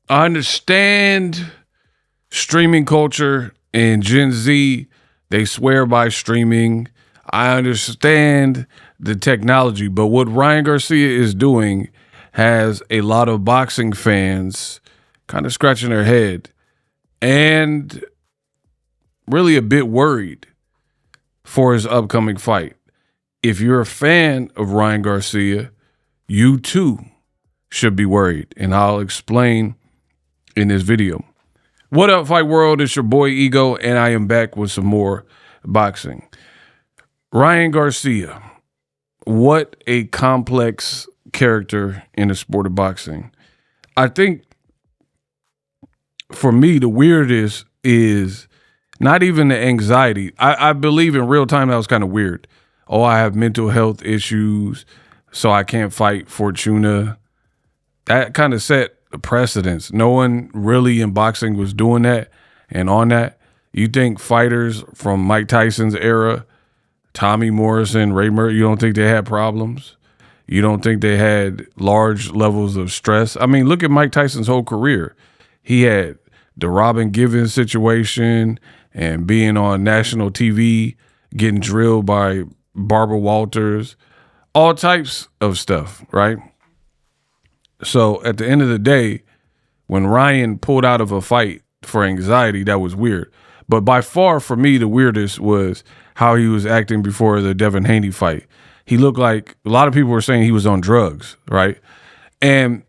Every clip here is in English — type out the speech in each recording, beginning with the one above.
I understand streaming culture and Gen Z, they swear by streaming. I understand the technology, but what Ryan Garcia is doing has a lot of boxing fans kind of scratching their head and really a bit worried for his upcoming fight. If you're a fan of Ryan Garcia, you too should be worried, and I'll explain in this video. What up, Fight World? It's your boy Ego, and I am back with some more boxing. Ryan Garcia, what a complex character in the sport of boxing. I think for me, the weirdest is not even the anxiety. I believe in real time that was kind of weird. Oh, I have mental health issues, so I can't fight Fortuna. That kind of set a precedence. No one really in boxing was doing that and on that. You think fighters from Mike Tyson's era, Tommy Morrison, Ray Murray, you don't think they had problems? You don't think they had large levels of stress? I mean, look at Mike Tyson's whole career. He had the Robin Givens situation and being on national TV, getting drilled by Barbara Walters, all types of stuff, right? So at the end of the day, when Ryan pulled out of a fight for anxiety, that was weird. But by far, for me, the weirdest was how he was acting before the Devin Haney fight. He looked like, a lot of people were saying he was on drugs, right? And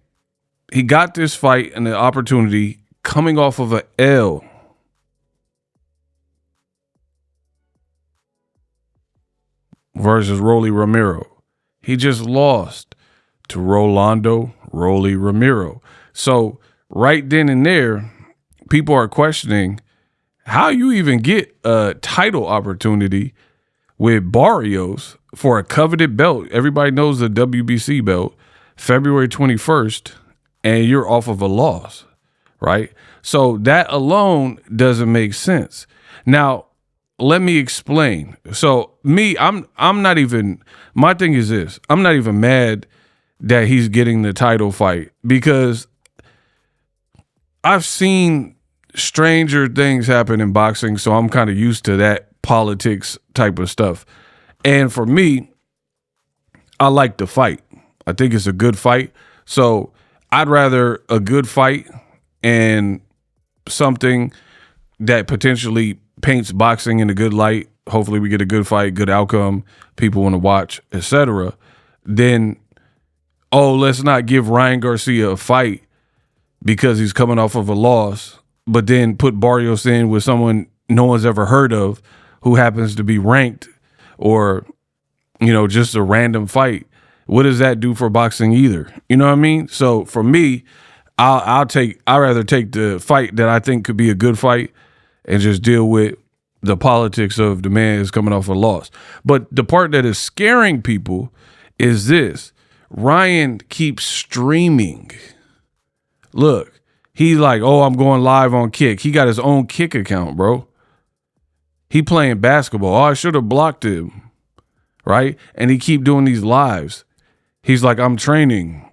he got this fight and the opportunity coming off of a L. Versus Rolly Romero. He just lost to Rolando Rolly Romero. So right then and there, people are questioning how you even get a title opportunity with Barrios for a coveted belt. Everybody knows the WBC belt, February 21st, and you're off of a loss, right? So that alone doesn't make sense. Now, let me explain. So me, I'm not even, my thing is this, I'm not even mad that he's getting the title fight because I've seen stranger things happen in boxing, so I'm kind of used to that politics type of stuff. And for me, I like the fight. I think it's a good fight. So I'd rather a good fight and something that potentially paints boxing in a good light. Hopefully we get a good fight, good outcome, people want to watch, etc. Then, oh, let's not give Ryan Garcia a fight because he's coming off of a loss, but then put Barrios in with someone no one's ever heard of who happens to be ranked or, you know, just a random fight. What does that do for boxing either? You know what I mean? So for me, I'd rather take the fight that I think could be a good fight and just deal with the politics of the man is coming off a loss. But the part that is scaring people is this. Ryan keeps streaming. Look, he's like, oh, I'm going live on Kick. He got his own Kick account, bro. He playing basketball. Oh, I should have blocked him, right? And he keep doing these lives. He's like, I'm training.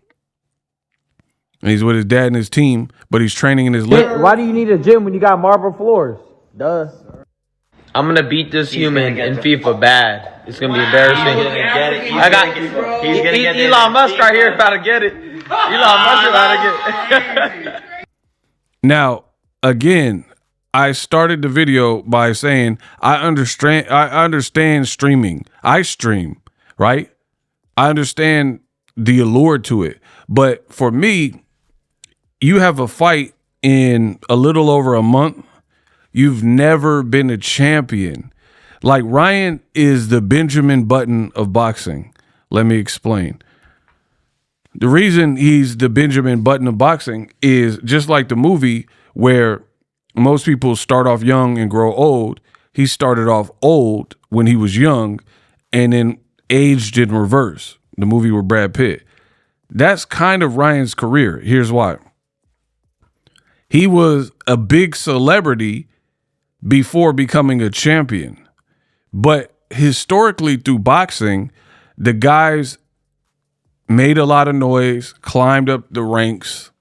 And he's with his dad and his team, but he's training in his living. Why do you need a gym when you got marble floors? Duh. I'm gonna beat this human in FIFA bad. It's gonna be embarrassing. Elon Musk right here about to get it. Elon Musk about to get it. Now, again, I started the video by saying I understand streaming. I stream, right? I understand the allure to it. But for me, you have a fight in a little over a month. You've never been a champion. Like, Ryan is the Benjamin Button of boxing. Let me explain. The reason he's the Benjamin Button of boxing is just like the movie where most people start off young and grow old. He started off old when he was young and then aged in reverse. The movie with Brad Pitt. That's kind of Ryan's career. Here's why. He was a big celebrity before becoming a champion. But historically through boxing, the guys made a lot of noise, climbed up the ranks,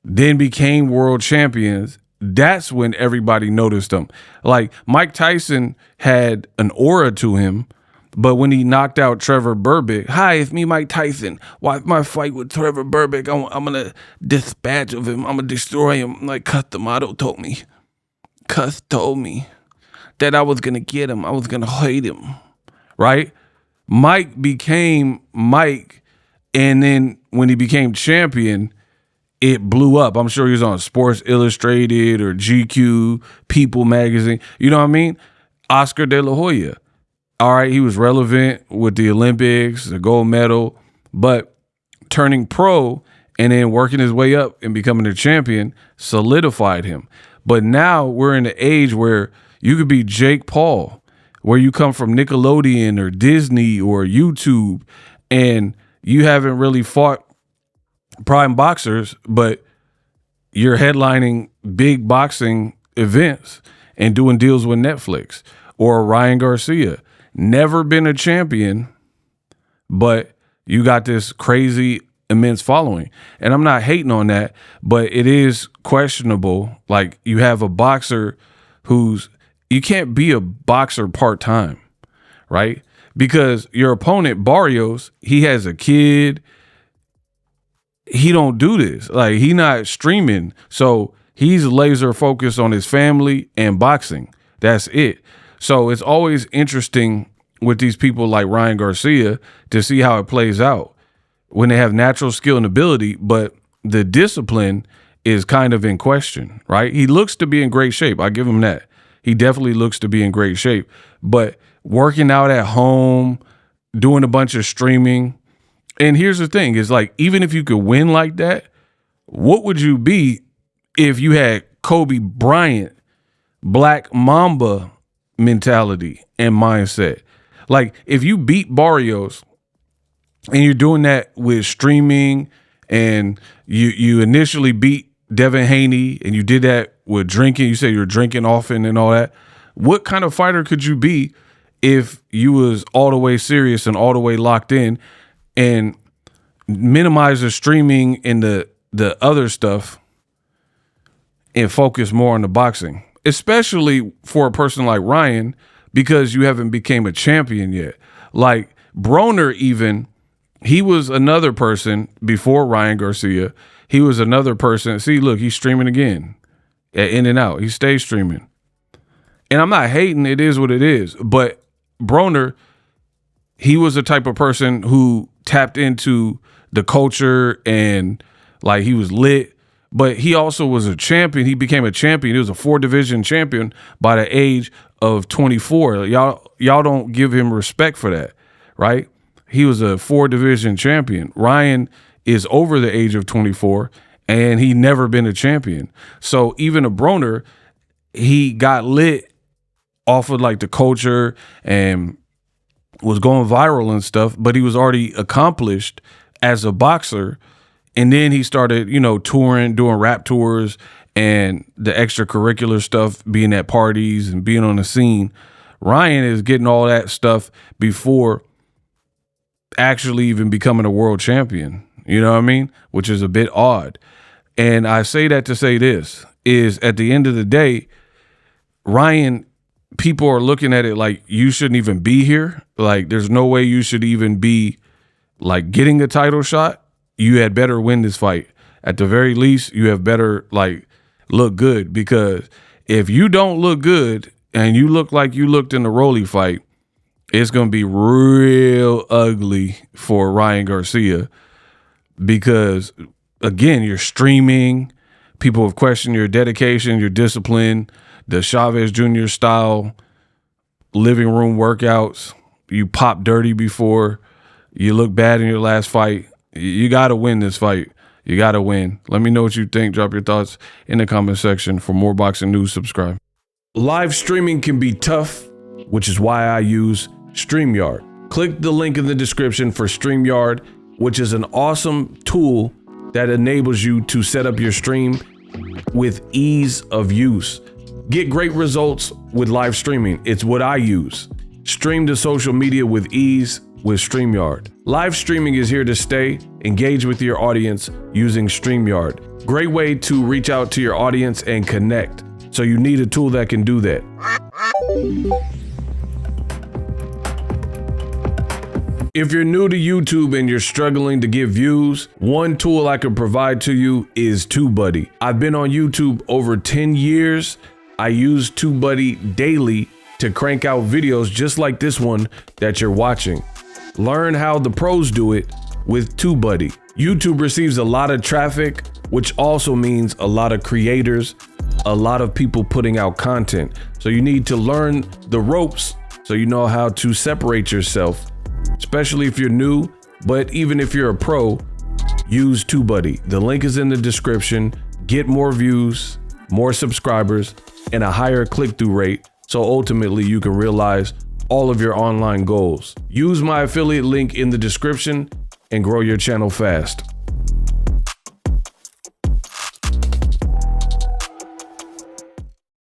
then became world champions, that's when everybody noticed them. Like Mike Tyson had an aura to him, but when he knocked out Trevor Berbick, hi, it's me, Mike Tyson. Watch my fight with Trevor Berbick. I'm going to dispatch of him. I'm going to destroy him. Like Cus D'Amato told me. Cus told me that I was going to get him. I was going to hate him. Right? Mike became Mike. And then when he became champion, it blew up. I'm sure he was on Sports Illustrated or GQ, People magazine. You know what I mean? Oscar De La Hoya. All right, he was relevant with the Olympics, the gold medal, but turning pro and then working his way up and becoming a champion solidified him. But now we're in the age where you could be Jake Paul, where you come from Nickelodeon or Disney or YouTube, and you haven't really fought prime boxers, but you're headlining big boxing events and doing deals with Netflix. Or Ryan Garcia, never been a champion, but you got this crazy immense following. And I'm not hating on that, but it is questionable. Like you have a boxer you can't be a boxer part-time, right? Because your opponent, Barrios, he has a kid. He don't do this. Like he not streaming. So he's laser focused on his family and boxing. That's it. So it's always interesting with these people like Ryan Garcia to see how it plays out when they have natural skill and ability, but the discipline is kind of in question, right? He looks to be in great shape. I give him that. He definitely looks to be in great shape, but working out at home, doing a bunch of streaming. And here's the thing is like, even if you could win like that, what would you be if you had Kobe Bryant, Black Mamba mentality and mindset? Like if you beat Barrios and you're doing that with streaming and you initially beat Devin Haney and you did that with drinking, you say you're drinking often and all that, what kind of fighter could you be if you was all the way serious and all the way locked in and minimize the streaming and the other stuff and focus more on the boxing? Especially for a person like Ryan, because you haven't became a champion yet. Like Broner even, he was another person before Ryan Garcia. He was another person. See, look, he's streaming again. In and out. He stays streaming. And I'm not hating. It is what it is. But Broner, he was the type of person who tapped into the culture and like he was lit. But he also was a champion. He became a champion. He was a 4-division champion by the age of 24. Y'all don't give him respect for that, right? He was a 4-division champion. Ryan is over the age of 24, and he never been a champion. So even a Broner, he got lit off of like the culture and was going viral and stuff, but he was already accomplished as a boxer. And then he started, touring, doing rap tours and the extracurricular stuff, being at parties and being on the scene. Ryan is getting all that stuff before actually even becoming a world champion. You know what I mean? Which is a bit odd. And I say that to say this is at the end of the day, Ryan, people are looking at it like you shouldn't even be here. Like there's no way you should even be like getting a title shot. You had better win this fight. At the very least, you have better like look good, because if you don't look good and you look like you looked in the Rolly fight, it's going to be real ugly for Ryan Garcia, because again, you're streaming. People have questioned your dedication, your discipline, the Chavez Jr. style living room workouts. You popped dirty before. You look bad in your last fight. You got to win this fight. You got to win. Let me know what you think. Drop your thoughts in the comment section. For more boxing news, subscribe. Live streaming can be tough, which is why I use StreamYard. Click the link in the description for StreamYard, which is an awesome tool that enables you to set up your stream with ease of use. Get great results with live streaming. It's what I use. Stream to social media with ease with StreamYard. Live streaming is here to stay. Engage with your audience using StreamYard. Great way to reach out to your audience and connect. So you need a tool that can do that. If you're new to YouTube and you're struggling to get views, one tool I can provide to you is TubeBuddy. I've been on YouTube over 10 years. I use TubeBuddy daily to crank out videos just like this one that you're watching. Learn how the pros do it with TubeBuddy. YouTube receives a lot of traffic, which also means a lot of creators, a lot of people putting out content. So you need to learn the ropes so you know how to separate yourself, especially if you're new, but even if you're a pro, use TubeBuddy. The link is in the description. Get more views, more subscribers, and a higher click-through rate, so ultimately you can realize all of your online goals. Use my affiliate link in the description and grow your channel fast.